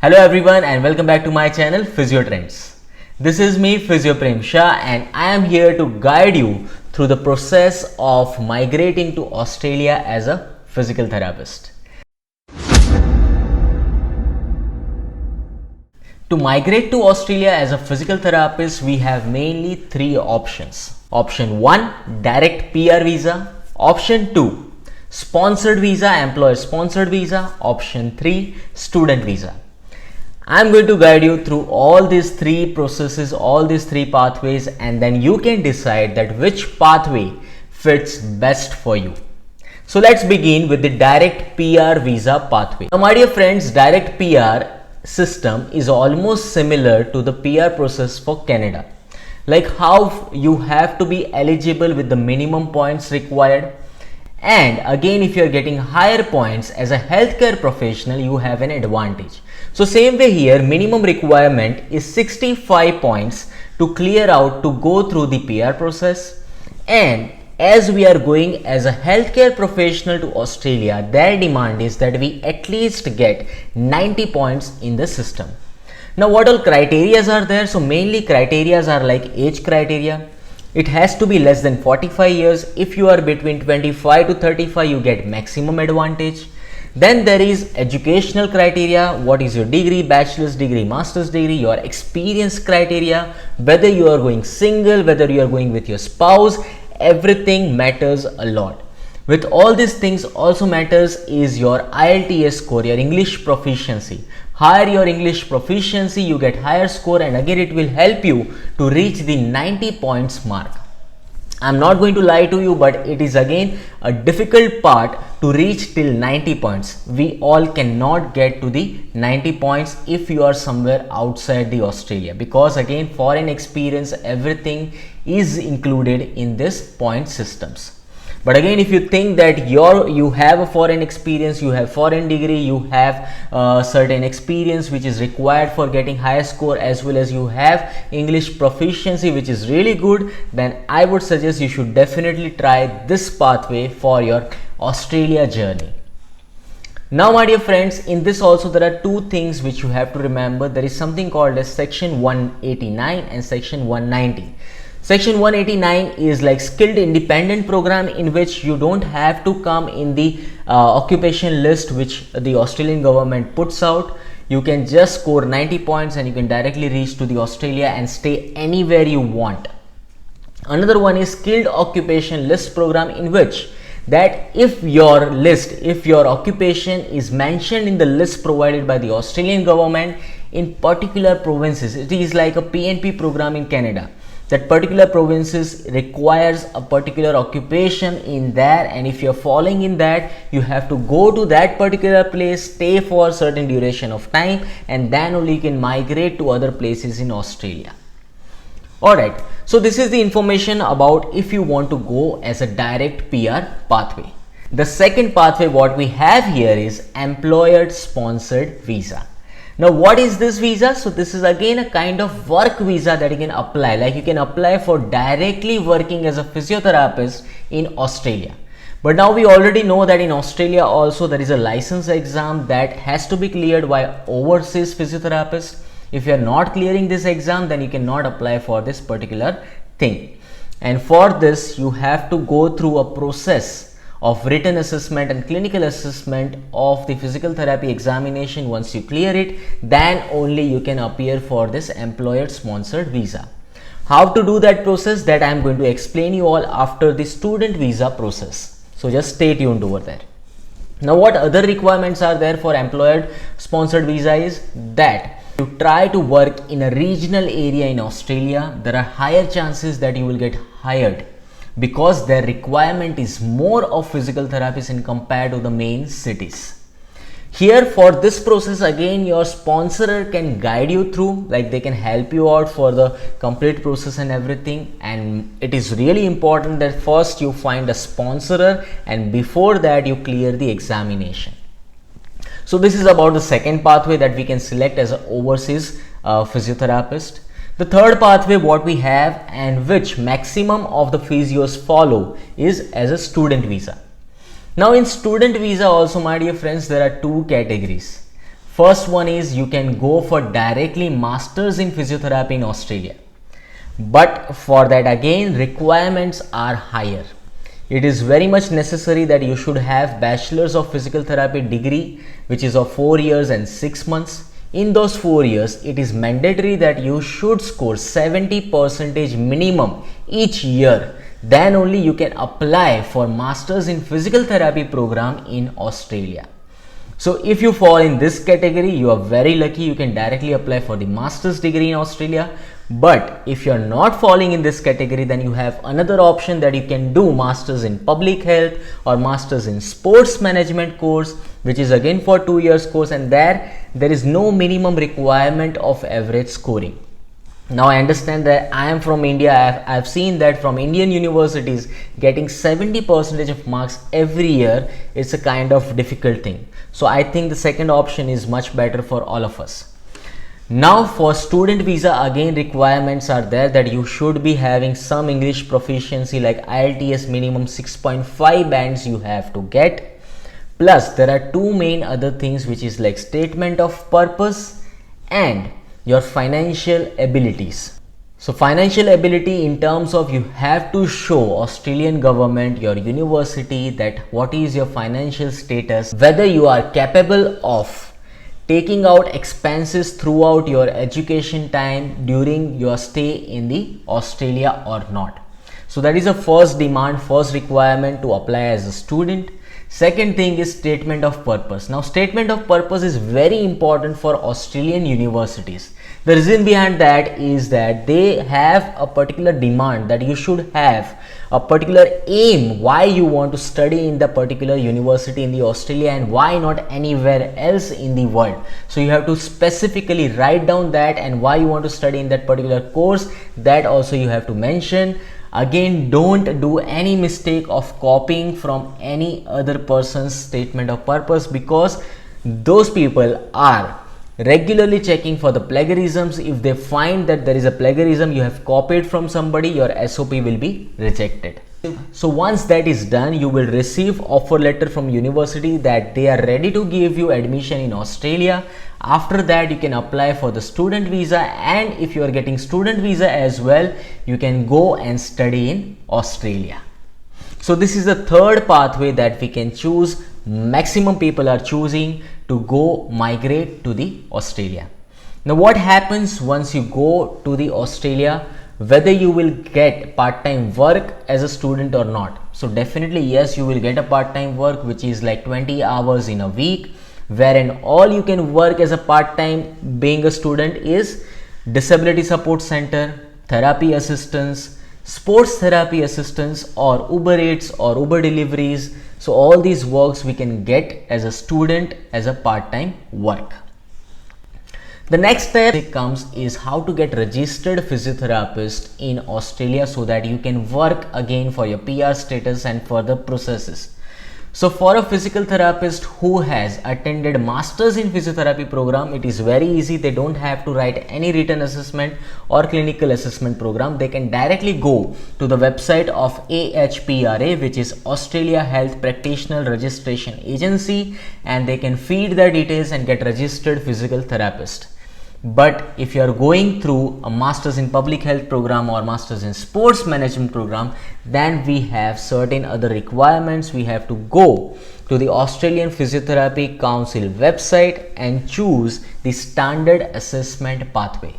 Hello everyone and welcome back to my channel Physio Trends. This is me Physio Prem Shah and I am here to guide you through the process of migrating to Australia as a physical therapist. To migrate to Australia as a physical therapist, we have mainly three options. Option 1, direct PR visa. Option 2, sponsored visa, employer sponsored visa. Option 3, student visa. I'm going to guide you through all these three processes, all these three pathways, and then you can decide that which pathway fits best for you. So let's begin with the direct PR visa pathway. Now my dear friends, direct PR system is almost similar to the PR process for Canada. Like how you have to be eligible with the minimum points required. And again, if you are getting higher points as a healthcare professional, you have an advantage. So same way here, minimum requirement is 65 points to clear out to go through the PR process. And as we are going as a healthcare professional to Australia, their demand is that we at least get 90 points in the system. Now what all criterias are there? So mainly criterias are like age criteria. It has to be less than 45 years. If you are between 25 to 35, you get maximum advantage. Then there is educational criteria. What is your degree, bachelor's degree, master's degree, your experience criteria, whether you are going single, whether you are going with your spouse, everything matters a lot. With all these things also matters is your IELTS score, your English proficiency. Higher your English proficiency, you get higher score, and again it will help you to reach the 90 points mark. I'm not going to lie to you, but it is again a difficult part to reach till 90 points. We all cannot get to the 90 points if you are somewhere outside the Australia, because again foreign experience, everything is included in this point systems. But again, if you think that you have a foreign experience, you have foreign degree, you have certain experience which is required for getting higher score, as well as you have English proficiency which is really good, then I would suggest you should definitely try this pathway for your Australia journey. Now my dear friends, in this also there are two things which you have to remember. There is something called as section 189 and section 190. Section 189 is like skilled independent program, in which you don't have to come in the occupation list which the Australian government puts out. You can just score 90 points and you can directly reach to the Australia and stay anywhere you want. Another one is skilled occupation list program, in which that if your occupation is mentioned in the list provided by the Australian government in particular provinces, it is like a PNP program in Canada. That particular provinces requires a particular occupation in there, and if you're falling in that, you have to go to that particular place, stay for a certain duration of time, and then only you can migrate to other places in Australia. Alright, so this is the information about if you want to go as a direct PR pathway. The second pathway what we have here is employer sponsored visa. Now what is this visa? So this is again a kind of work visa that you can apply. Like you can apply for directly working as a physiotherapist in Australia. But now we already know that in Australia also there is a license exam that has to be cleared by overseas physiotherapists. If you are not clearing this exam, then you cannot apply for this particular thing. And for this you have to go through a process of written assessment and clinical assessment of the physical therapy examination. Once you clear it, then only you can appear for this employer sponsored visa. How to do that process, that I am going to explain you all after the student visa process. So just stay tuned over there. Now what other requirements are there for employer sponsored visa is that you try to work in a regional area in Australia. There are higher chances that you will get hired, because their requirement is more of physical therapists in compared to the main cities. Here for this process, again your sponsor can guide you through, like they can help you out for the complete process and everything. And it is really important that first you find a sponsor and before that you clear the examination. So this is about the second pathway that we can select as an overseas physiotherapist. The third pathway what we have, and which maximum of the physios follow, is as a student visa. Now in student visa also, my dear friends, there are two categories. First one is you can go for directly masters in physiotherapy in Australia, but for that again requirements are higher. It is very much necessary that you should have bachelor's of physical therapy degree, which is of 4 years and 6 months. In those 4 years, it is mandatory that you should score 70% minimum each year. Then only you can apply for masters in physical therapy program in Australia. So if you fall in this category, you are very lucky, you can directly apply for the master's degree in Australia. But if you are not falling in this category, then you have another option that you can do masters in public health or masters in sports management course, which is again for 2 years course, and there is no minimum requirement of average scoring. Now I understand that I am from India. I've seen that from Indian universities getting 70% of marks every year is a kind of difficult thing. So I think the second option is much better for all of us. Now for student visa, again requirements are there that you should be having some English proficiency like IELTS minimum 6.5 bands you have to get. Plus there are two main other things, which is like statement of purpose and your financial abilities. So financial ability in terms of you have to show Australian government, your university, that what is your financial status, whether you are capable of taking out expenses throughout your education time during your stay in the Australia or not. So that is a first demand, first requirement to apply as a student. Second thing is statement of purpose. Now statement of purpose is very important for Australian universities. The reason behind that is that they have a particular demand that you should have a particular aim why you want to study in the particular university in the Australia and why not anywhere else in the world. So you have to specifically write down that and why you want to study in that particular course, that also you have to mention. Again, don't do any mistake of copying from any other person's statement of purpose, because those people are regularly checking for the plagiarisms. If they find that there is a plagiarism, you have copied from somebody, your SOP will be rejected. So once that is done, you will receive offer letter from university that they are ready to give you admission in Australia. After that, you can apply for the student visa, and if you are getting student visa as well, you can go and study in Australia. So this is the third pathway that we can choose. Maximum people are choosing to go migrate to the Australia. Now what happens once you go to the Australia, whether you will get part-time work as a student or not? So definitely yes, you will get a part-time work, which is like 20 hours in a week, wherein all you can work as a part-time being a student is disability support center, therapy assistance, sports therapy assistance, or Uber Eats or Uber deliveries. So all these works we can get as a student as a part-time work. The next step comes is how to get registered physiotherapist in Australia so that you can work again for your PR status and further processes. So for a physical therapist who has attended masters in physiotherapy program, it is very easy. They don't have to write any written assessment or clinical assessment program. They can directly go to the website of AHPRA, which is Australia Health Practitioner Registration Agency, and they can feed their details and get registered physical therapist. But if you are going through a masters in public health program or masters in sports management program, then we have certain other requirements. We have to go to the Australian Physiotherapy Council website and choose the standard assessment pathway.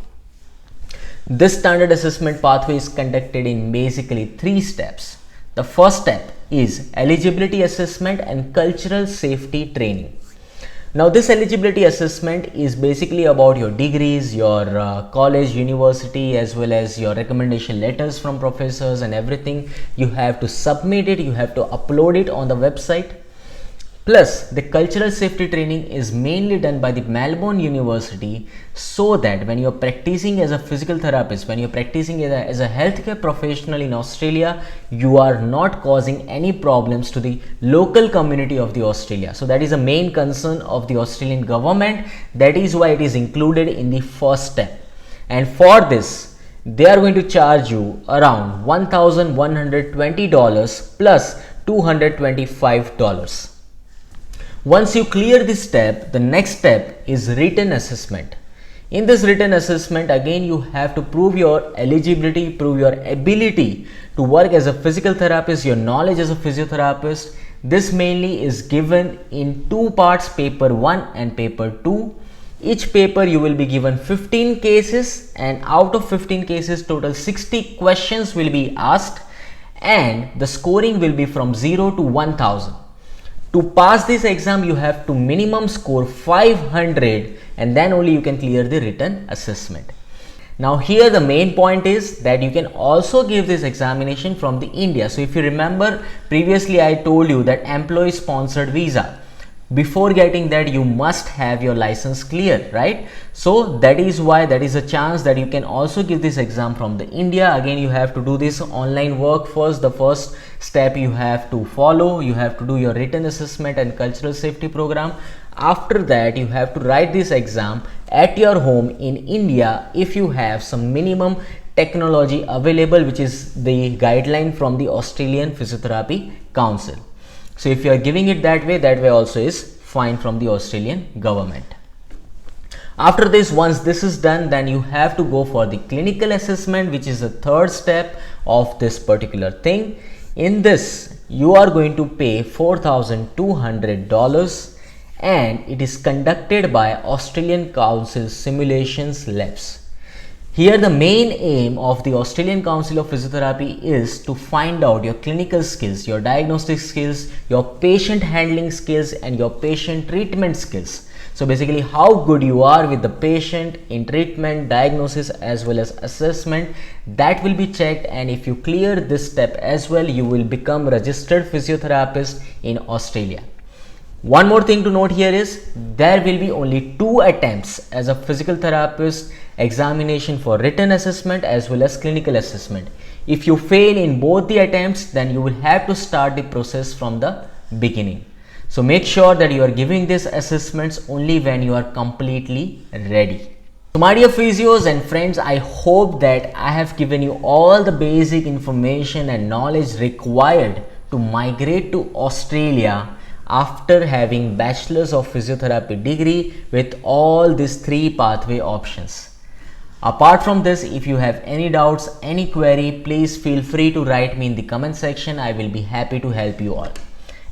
This standard assessment pathway is conducted in basically 3 steps. The first step is eligibility assessment and cultural safety training. Now this eligibility assessment is basically about your degrees, your college, university, as well as your recommendation letters from professors and everything. You have to submit it, you have to upload it on the website. Plus the cultural safety training is mainly done by the Melbourne University, so that when you are practicing as a physical therapist, when you are practicing as a healthcare professional in Australia, you are not causing any problems to the local community of the Australia. So that is a main concern of the Australian government. That is why it is included in the first step. And for this, they are going to charge you around $1,120 plus $225. Once you clear this step, the next step is written assessment. In this written assessment, again you have to prove your eligibility, prove your ability to work as a physical therapist, your knowledge as a physiotherapist. This mainly is given in two parts, paper 1 and paper 2. Each paper you will be given 15 cases, and out of 15 cases total 60 questions will be asked, and the scoring will be from 0 to 1000. To pass this exam you have to minimum score 500, and then only you can clear the written assessment. Now here the main point is that you can also give this examination from the India. So if you remember, previously I told you that employee sponsored visa, before getting that you must have your license clear, right? So that is why that is a chance that you can also give this exam from the India. Again, you have to do this online work first. The first step you have to follow, you have to do your written assessment and cultural safety program. After that you have to write this exam at your home in India if you have some minimum technology available, which is the guideline from the Australian Physiotherapy Council. So if you are giving it that way also is fine from the Australian government. After this, once this is done, then you have to go for the clinical assessment, which is the third step of this particular thing. In this, you are going to pay $4,200, and it is conducted by Australian Council Simulations Labs. Here the main aim of the Australian Council of Physiotherapy is to find out your clinical skills, your diagnostic skills, your patient handling skills, and your patient treatment skills. So basically how good you are with the patient in treatment, diagnosis as well as assessment, that will be checked, and if you clear this step as well, you will become registered physiotherapist in Australia. One more thing to note here is there will be only 2 attempts as a physical therapist examination for written assessment as well as clinical assessment. If you fail in both the attempts, then you will have to start the process from the beginning. So make sure that you are giving these assessments only when you are completely ready. So my dear physios and friends, I hope that I have given you all the basic information and knowledge required to migrate to Australia after having Bachelor's of Physiotherapy degree with all these 3 pathway options. Apart from this, if you have any doubts, any query, please feel free to write me in the comment section. I will be happy to help you all.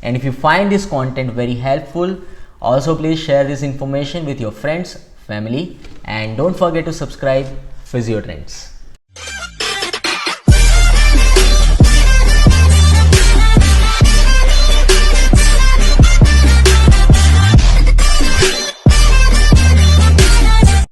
And if you find this content very helpful, also please share this information with your friends, family, and don't forget to subscribe Physio Trends.